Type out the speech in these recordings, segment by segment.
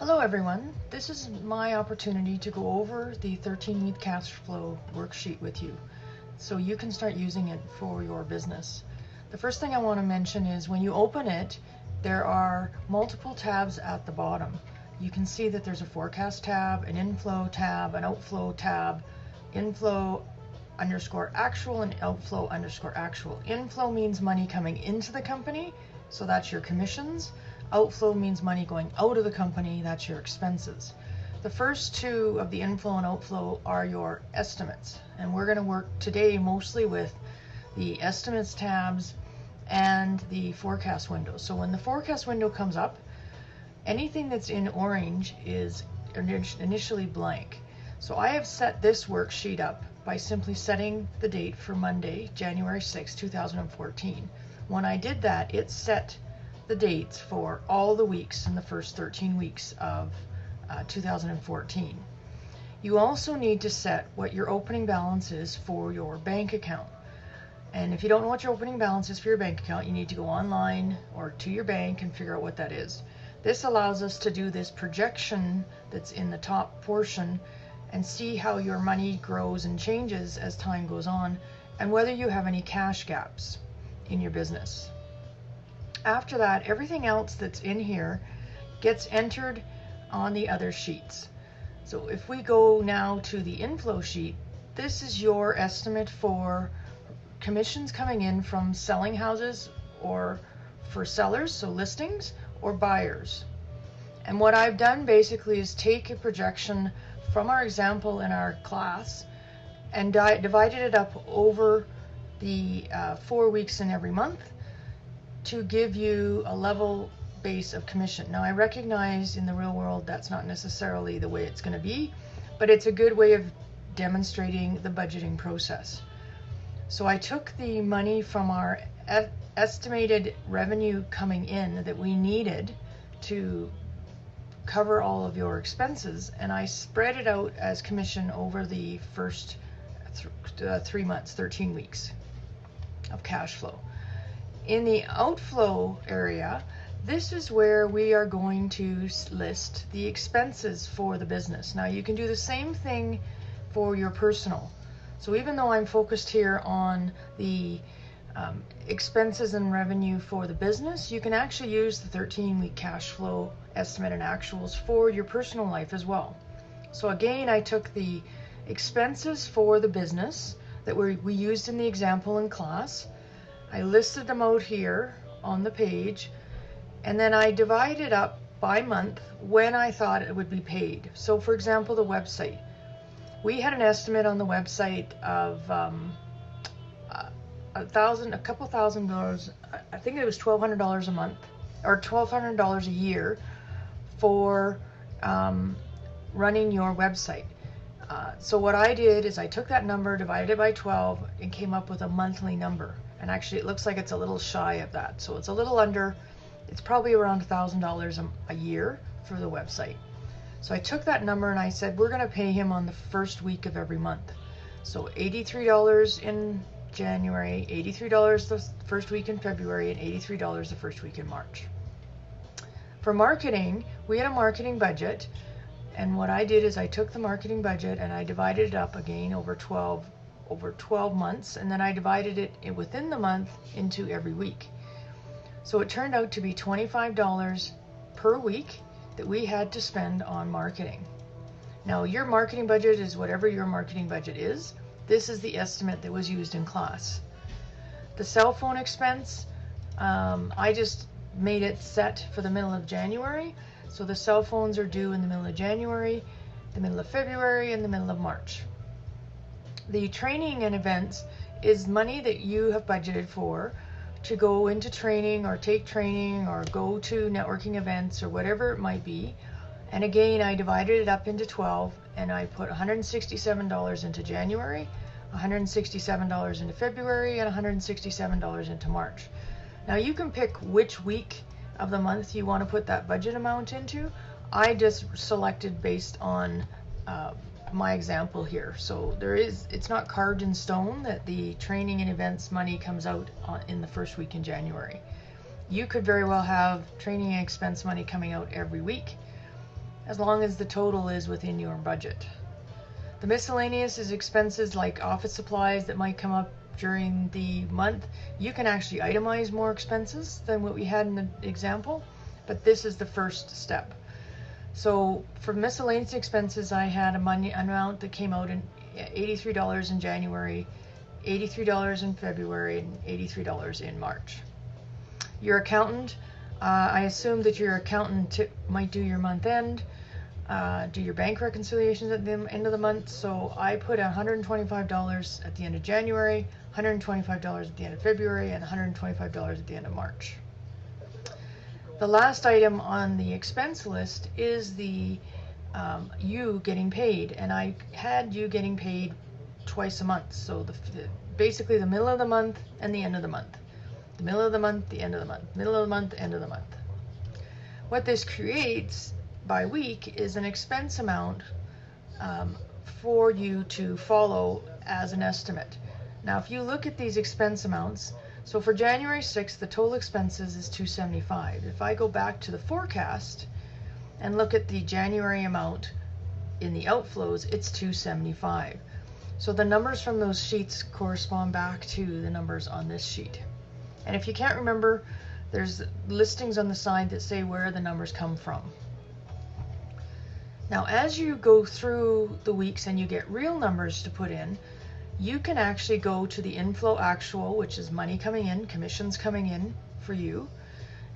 Hello everyone, this is my opportunity to go over the 13-week cash flow worksheet with you so you can start using it for your business. The first thing I want to mention is when you open it, there are multiple tabs at the bottom. You can see that there's a forecast tab, an inflow tab, an outflow tab, inflow underscore actual and outflow underscore actual. Inflow means money coming into the company, so that's your commissions. Outflow means money going out of the company, that's your expenses. The first two of the inflow and outflow are your estimates, and we're going to work today mostly with the estimates tabs and the forecast window. So when the forecast window comes up, anything that's in orange is initially blank. So I have set this worksheet up by simply setting the date for Monday, January 6, 2014. When I did that, it set the dates for all the weeks in the first 13 weeks of 2014. You also need to set what your opening balance is for your bank account. And if you don't know what your opening balance is for your bank account, you need to go online or to your bank and figure out what that is. This allows us to do this projection that's in the top portion and see how your money grows and changes as time goes on, and whether you have any cash gaps in your business. After that, everything else that's in here gets entered on the other sheets. So if we go now to the inflow sheet, this is your estimate for commissions coming in from selling houses, or for sellers, so listings, or buyers. And what I've done basically is take a projection from our example in our class and divided it up over the 4 weeks in every month to give you a level base of commission. Now I recognize in the real world that's not necessarily the way it's going to be, but it's a good way of demonstrating the budgeting process. So I took the money from our estimated revenue coming in that we needed to cover all of your expenses, and I spread it out as commission over the first 3 months, 13 weeks of cash flow. In the outflow area, this is where we are going to list the expenses for the business. Now you can do the same thing for your personal. So even though I'm focused here on the expenses and revenue for the business, you can actually use the 13-week cash flow estimate and actuals for your personal life as well. So again, I took the expenses for the business that we used in the example in class. I listed them out here on the page, and then I divided up by month when I thought it would be paid. So for example, the website. We had an estimate on the website of a couple $1,000, I think it was $1,200 a month, or $1,200 a year for running your website. So what I did is I took that number, divided it by 12, and came up with a monthly number. And actually it looks like it's a little shy of that. So it's a little under, it's probably around $1,000 a year for the website. So I took that number and I said, we're going to pay him on the first week of every month. So $83 in January, $83 the first week in February, and $83 the first week in March. For marketing, we had a marketing budget. And what I did is I took the marketing budget and I divided it up again over 12 months, and then I divided it within the month into every week. So it turned out to be $25 per week that we had to spend on marketing. Now your marketing budget is whatever your marketing budget is. This is the estimate that was used in class. The cell phone expense, I just made it set for the middle of January. So the cell phones are due in the middle of January, the middle of February, and the middle of March. The training and events is money that you have budgeted for to go into training or take training or go to networking events or whatever it might be. And again, I divided it up into 12, and I put $167 into January, $167 into February, and $167 into March. Now you can pick which week of the month you want to put that budget amount into. I just selected based on my example here. So it's not carved in stone that the training and events money comes out in the first week in January. You could very well have training and expense money coming out every week. as long as the total is within your budget. The miscellaneous is expenses like office supplies that might come up during the month. You can actually itemize more expenses than what we had in the example, but this is the first step. So for miscellaneous expenses, I had a money amount that came out in $83 in January, $83 in February, and $83 in March. Your accountant, I assume that your accountant might do your month end, do your bank reconciliations at the end of the month. So I put $125 at the end of January, $125 at the end of February, and $125 at the end of March. The last item on the expense list is the you getting paid, and I had you getting paid twice a month. So basically the middle of the month and the end of the month. The middle of the month, the end of the month. Middle of the month, end of the month. What this creates by week is an expense amount for you to follow as an estimate. Now if you look at these expense amounts, so for January 6th, the total expenses is $275. If I go back to the forecast and look at the January amount in the outflows, it's $275. So the numbers from those sheets correspond back to the numbers on this sheet. And if you can't remember, there's listings on the side that say where the numbers come from. Now, as you go through the weeks and you get real numbers to put in, you can actually go to the inflow actual, which is money coming in, commissions coming in for you,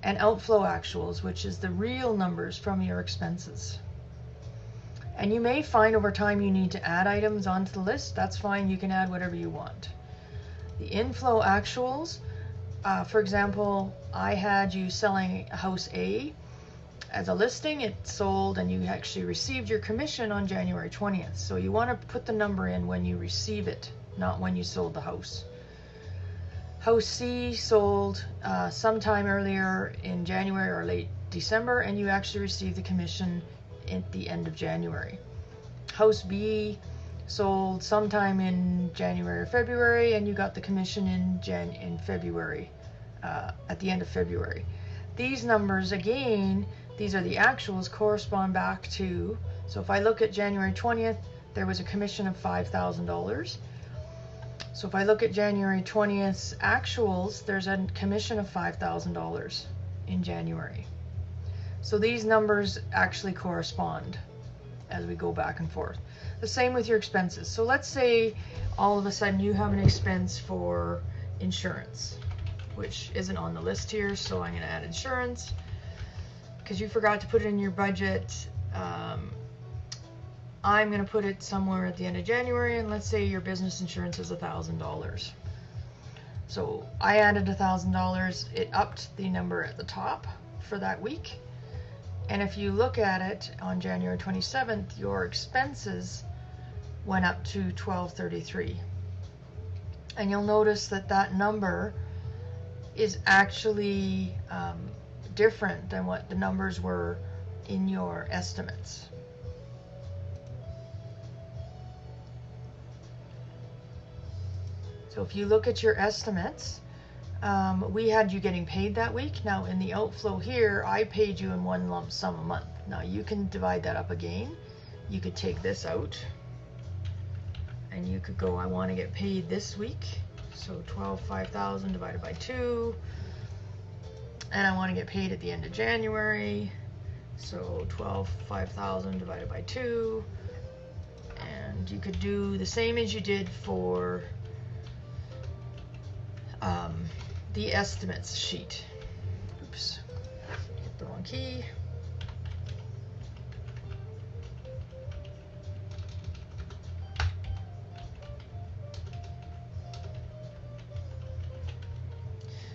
and outflow actuals, which is the real numbers from your expenses. And you may find over time you need to add items onto the list. That's fine, you can add whatever you want. The inflow actuals, for example, I had you selling house A as a listing, it sold, and you actually received your commission on January 20th. So you want to put the number in when you receive it, not when you sold the house. House C sold sometime earlier in January or late December, and you actually received the commission at the end of January. House B sold sometime in January or February, and you got the commission in February, at the end of February. These numbers, again, these are the actuals, correspond back to, so if I look at January 20th, there was a commission of $5,000. So if I look at January 20th's actuals, there's a commission of $5,000 in January. So these numbers actually correspond as we go back and forth. The same with your expenses. So let's say all of a sudden you have an expense for insurance, which isn't on the list here, so I'm going to add insurance. Because you forgot to put it in your budget, I'm going to put it somewhere at the end of January, and let's say your business insurance is $1,000. So I added $1,000, it upped the number at the top for that week. And if you look at it on January 27th, your expenses went up to $1,233. And you'll notice that that number is actually different than what the numbers were in your estimates. So if you look at your estimates, we had you getting paid that week. Now in the outflow here, I paid you in one lump sum a month. Now you can divide that up again. You could take this out and you could go, I want to get paid this week. So 5,000 divided by 2. And I want to get paid at the end of January. So 5,000 divided by 2. And you could do the same as you did for the estimates sheet. Oops, hit the wrong key.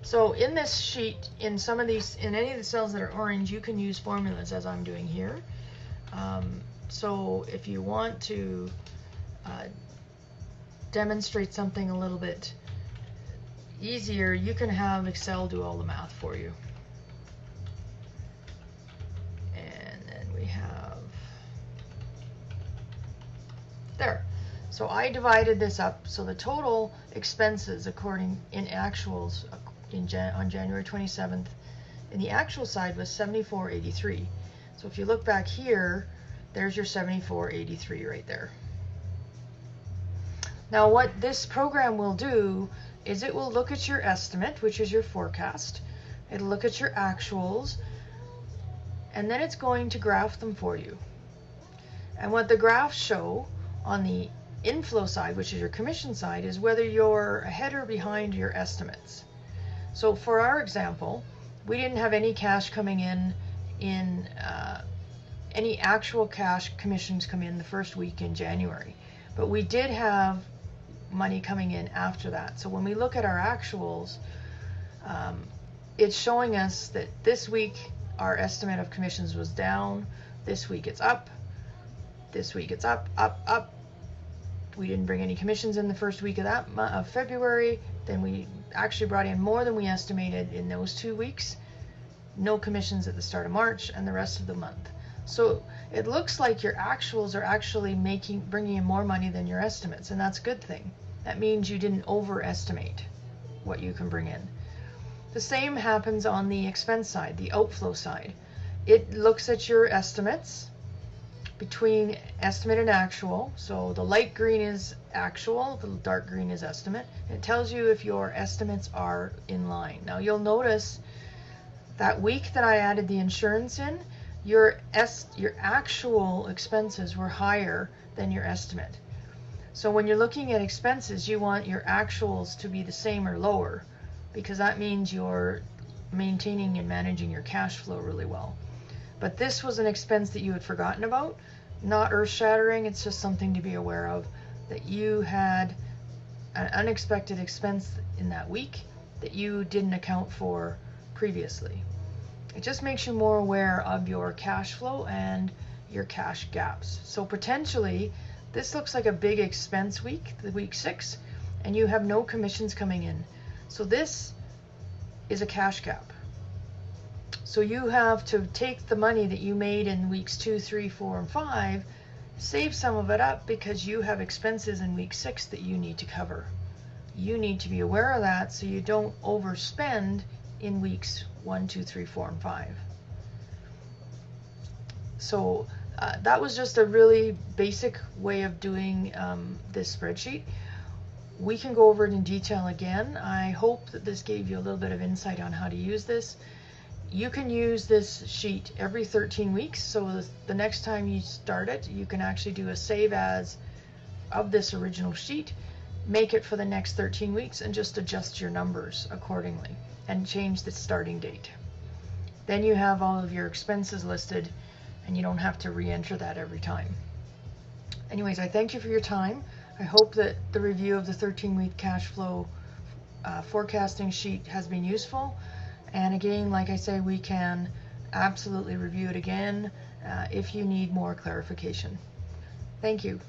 So in this sheet, in some of these, in any of the cells that are orange, you can use formulas as I'm doing here. So if you want to demonstrate something a little bit easier, you can have Excel do all the math for you. And then we have there. So I divided this up. So the total expenses according in actuals on January 27th in the actual side was $74.83. So if you look back here, there's your 74.83 right there. Now what this program will do is it will look at your estimate, which is your forecast. It'll look at your actuals, and then it's going to graph them for you. And what the graphs show on the inflow side, which is your commission side, is whether you're ahead or behind your estimates. So for our example, we didn't have any cash coming in any actual cash commissions come in the first week in January, but we did have money coming in after that. So when we look at our actuals, it's showing us that this week our estimate of commissions was down, this week it's up, this week it's up, up, up. We didn't bring any commissions in the first week of February, then we actually brought in more than we estimated in those 2 weeks. No commissions at the start of March and the rest of the month. So it looks like your actuals are actually bringing in more money than your estimates, and that's a good thing. That means you didn't overestimate what you can bring in. The same happens on the expense side, the outflow side. It looks at your estimates between estimate and actual. So the light green is actual, the dark green is estimate. It tells you if your estimates are in line. Now you'll notice that week that I added the insurance in, your actual expenses were higher than your estimate. So when you're looking at expenses, you want your actuals to be the same or lower, because that means you're maintaining and managing your cash flow really well. But this was an expense that you had forgotten about, not earth-shattering. It's just something to be aware of, that you had an unexpected expense in that week that you didn't account for previously. It just makes you more aware of your cash flow and your cash gaps. So potentially this looks like a big expense week, the week 6, and you have no commissions coming in. So this is a cash gap. So you have to take the money that you made in weeks 2, 3, 4, and 5, save some of it up, because you have expenses in week 6 that you need to cover. You need to be aware of that so you don't overspend in weeks 1, 2, 3, 4, and 5. So that was just a really basic way of doing this spreadsheet. We can go over it in detail again. I hope that this gave you a little bit of insight on how to use this. You can use this sheet every 13 weeks, so the next time you start it, you can actually do a save as of this original sheet, make it for the next 13 weeks, and just adjust your numbers accordingly and change the starting date. Then you have all of your expenses listed, and you don't have to re-enter that every time. Anyways, I thank you for your time. I hope that the review of the 13-week cash flow forecasting sheet has been useful. And again, like I say, we can absolutely review it again if you need more clarification. Thank you.